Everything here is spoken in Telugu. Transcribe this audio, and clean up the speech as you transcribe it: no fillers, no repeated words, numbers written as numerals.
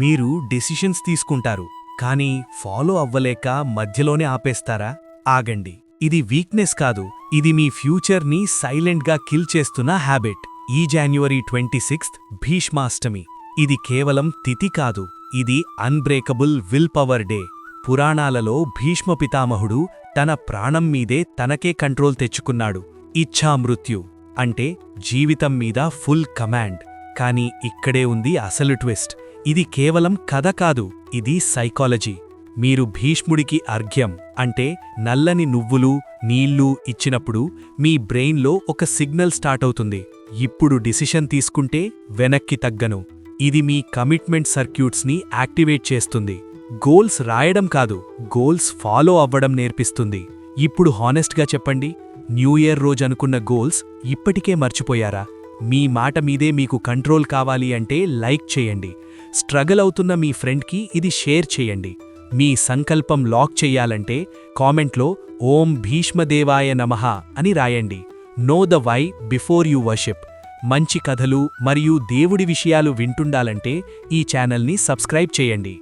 మీరు డెసిషన్స్ తీసుకుంటారు కానీ ఫాలో అవ్వలేక మధ్యలోనే ఆపేస్తారా? ఆగండి. ఇది వీక్నెస్ కాదు, ఇది మీ ఫ్యూచర్ని సైలెంట్గా కిల్ చేస్తున్న హ్యాబిట్. ఈ January 26th భీష్మాష్టమి. ఇది కేవలం తిథి కాదు, ఇది అన్బ్రేకబుల్ విల్ పవర్ డే. పురాణాలలో భీష్మ పితామహుడు తన ప్రాణం మీదే తనకే కంట్రోల్ తెచ్చుకున్నాడు. ఇచ్ఛామృత్యు అంటే జీవితం మీద ఫుల్ కమాండ్. కానీ ఇక్కడే ఉంది అసలు ట్విస్ట్. ఇది కేవలం కథ కాదు, ఇది సైకాలజీ. మీరు భీష్ముడికి అర్ఘ్యం అంటే నల్లని నువ్వులు, నీళ్లు ఇచ్చినప్పుడు మీ బ్రెయిన్లో ఒక సిగ్నల్ స్టార్ట్ అవుతుంది. ఇప్పుడు డిసిషన్ తీసుకుంటే వెనక్కి తగ్గను. ఇది మీ కమిట్మెంట్ సర్క్యూట్స్ని యాక్టివేట్ చేస్తుంది. గోల్స్ రాయడం కాదు, గోల్స్ ఫాలో అవ్వడం నేర్పిస్తుంది. ఇప్పుడు హానెస్ట్గా చెప్పండి, న్యూ ఇయర్ రోజనుకున్న గోల్స్ ఇప్పటికే మర్చిపోయారా? మీ మాట మీదే మీకు కంట్రోల్ కావాలి అంటే లైక్ చేయండి. స్ట్రగల్ అవుతున్న మీ ఫ్రెండ్కి ఇది షేర్ చేయండి. మీ సంకల్పం లాక్ చెయ్యాలంటే కామెంట్లో ఓం భీష్మదేవాయ నమః అని రాయండి. Know the why before you worship. మంచి కథలు మరియు దేవుడి విషయాలు వింటుండాలంటే ఈ ఛానల్ని సబ్స్క్రైబ్ చేయండి.